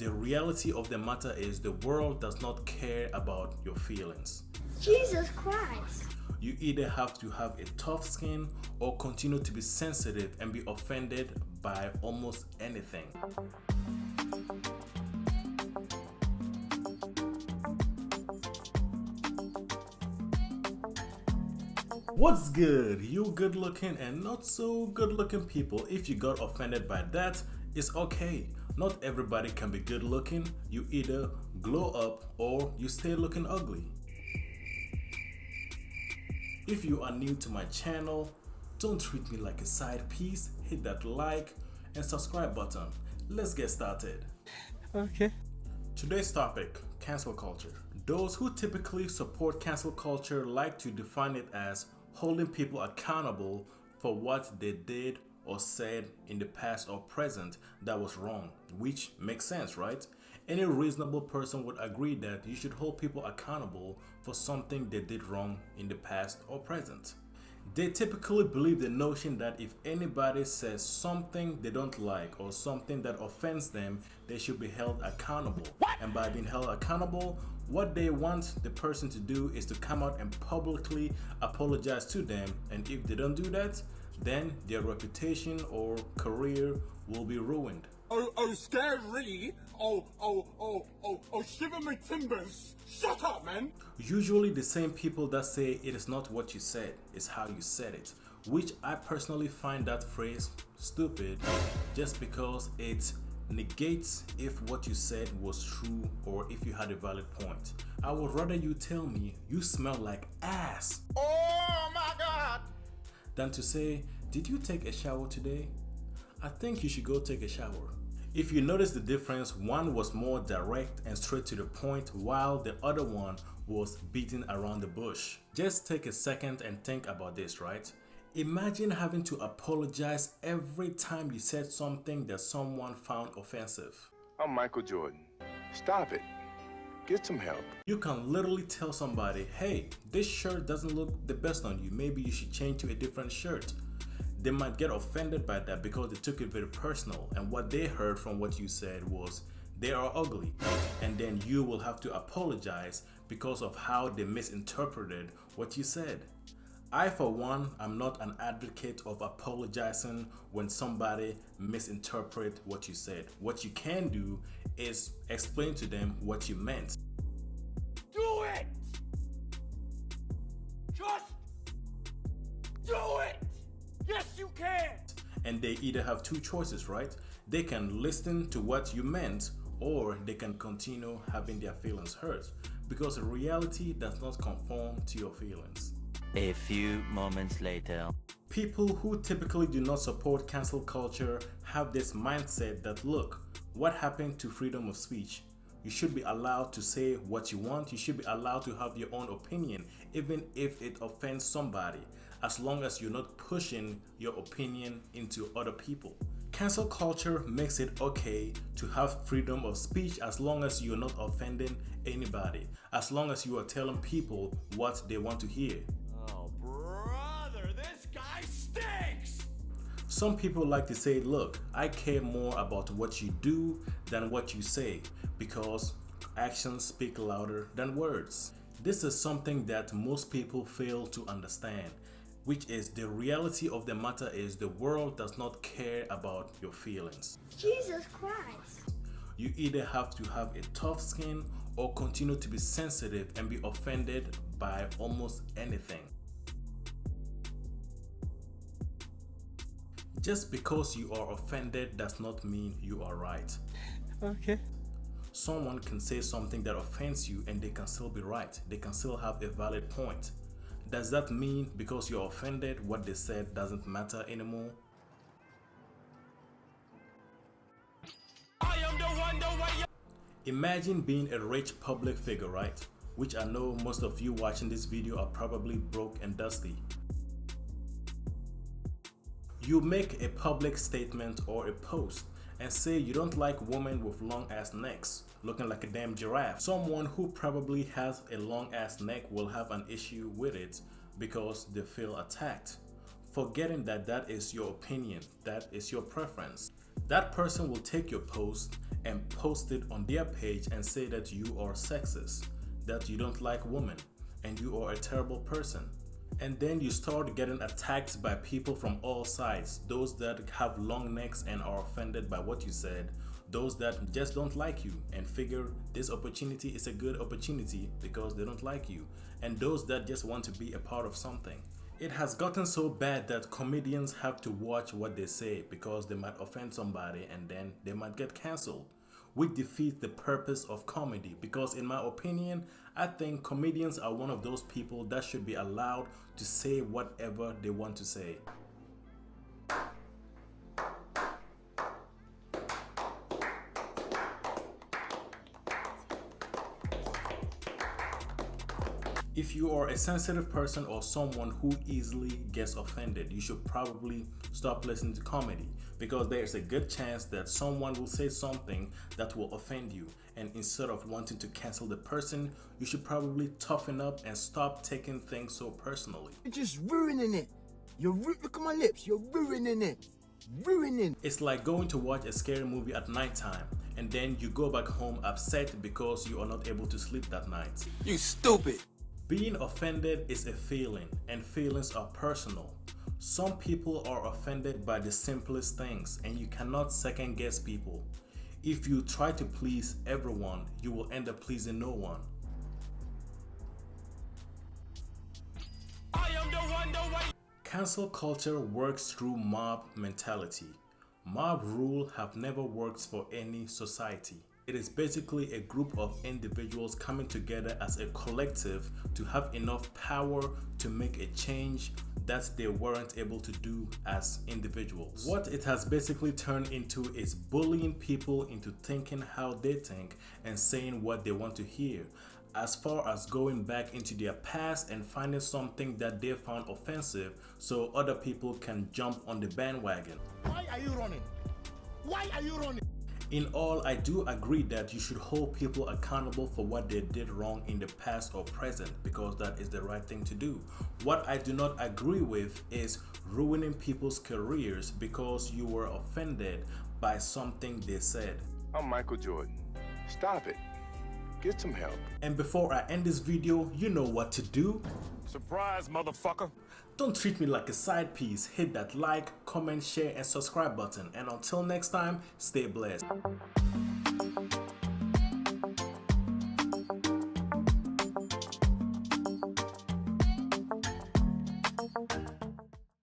the reality of the matter is the world does not care about your feelings. Jesus Christ. You either have to have a tough skin or continue to be sensitive and be offended by almost anything. What's good, you good looking and not so good looking people? If you got offended by that, it's okay. Not everybody can be good looking. You either glow up or you stay looking ugly. If you are new to my channel, don't treat me like a side piece. Hit that like and subscribe button. Let's get started. Okay. Today's topic, cancel culture. Those who typically support cancel culture like to define it as holding people accountable for what they did or said in the past or present that was wrong, which makes sense, right? Any reasonable person would agree that you should hold people accountable for something they did wrong in the past or present. They typically believe the notion that if anybody says something they don't like or something that offends them, they should be held accountable. And by being held accountable, what they want the person to do is to come out and publicly apologize to them. And if they don't do that, then their reputation or career will be ruined. Oh, scary! Oh, shiver my timbers! Shut up, man! Usually the same people that say it is not what you said, it's how you said it, which I personally find that phrase stupid just because it negates if what you said was true or if you had a valid point. I would rather you tell me you smell like ass Oh my god! than to say, did you take a shower today? I think you should go take a shower. If you notice the difference, one was more direct and straight to the point while the other one was beating around the bush. Just take a second and think about this, right? Imagine having to apologize every time you said something that someone found offensive. I'm Michael Jordan. Stop it. Get some help. You can literally tell somebody, hey, this shirt doesn't look the best on you. Maybe you should change to a different shirt. They might get offended by that because they took it very personal, and what they heard from what you said was they are ugly, and then you will have to apologize because of how they misinterpreted what you said. I, for one, am not an advocate of apologizing when somebody misinterprets what you said. What you can do is explain to them what you meant. Do it! Just do it! Yes, you can! And they either have two choices, right? They can listen to what you meant or they can continue having their feelings hurt because reality does not conform to your feelings. A few moments later. People who typically do not support cancel culture have this mindset that, look, what happened to freedom of speech? You should be allowed to say what you want. You should be allowed to have your own opinion, even if it offends somebody, as long as you're not pushing your opinion into other people. Cancel culture makes it okay to have freedom of speech as long as you're not offending anybody, as long as you are telling people what they want to hear. Oh, brother, this guy stinks! Some people like to say, look, I care more about what you do than what you say because actions speak louder than words. This is something that most people fail to understand, which is the reality of the matter is the world does not care about your feelings. Jesus Christ. You either have to have a tough skin or continue to be sensitive and be offended by almost anything. Just because you are offended does not mean you are right. Okay. Someone can say something that offends you and they can still be right. They can still have a valid point. Does that mean because you're offended, what they said doesn't matter anymore? I am the one, the way. Imagine being a rich public figure, right? Which I know most of you watching this video are probably broke and dusty. You make a public statement or a post and say you don't like women with long ass necks looking like a damn giraffe. Someone who probably has a long ass neck will have an issue with it because they feel attacked, forgetting that that is your opinion, that is your preference. That person will take your post and post it on their page and say that you are sexist, that you don't like women, and you are a terrible person. And then you start getting attacked by people from all sides, those that have long necks and are offended by what you said, those that just don't like you and figure this opportunity is a good opportunity because they don't like you, and those that just want to be a part of something. It has gotten so bad that comedians have to watch what they say because they might offend somebody and then they might get cancelled, which defeats the purpose of comedy, because in my opinion, I think comedians are one of those people that should be allowed to say whatever they want to say. If you are a sensitive person or someone who easily gets offended, you should probably stop listening to comedy, because there's a good chance that someone will say something that will offend you, and instead of wanting to cancel the person, you should probably toughen up and stop taking things so personally. You're just ruining it. Look at my lips. You're ruining it. Ruining. It's like going to watch a scary movie at nighttime and then you go back home upset because you are not able to sleep that night. You stupid. Being offended is a feeling, and feelings are personal. Some people are offended by the simplest things, and you cannot second guess people. If you try to please everyone, you will end up pleasing no one. Cancel culture works through mob mentality. Mob rule have never worked for any society. It is basically a group of individuals coming together as a collective to have enough power to make a change that they weren't able to do as individuals. What it has basically turned into is bullying people into thinking how they think and saying what they want to hear, as far as going back into their past and finding something that they found offensive so other people can jump on the bandwagon. Why are you running? Why are you running? In all, I do agree that you should hold people accountable for what they did wrong in the past or present, because that is the right thing to do. What I do not agree with is ruining people's careers because you were offended by something they said. I'm Michael Jordan. Stop it. Get some help. And before I end this video, you know what to do. Surprise, motherfucker. Don't treat me like a side piece. Hit that like, comment, share, and subscribe button. And until next time, stay blessed.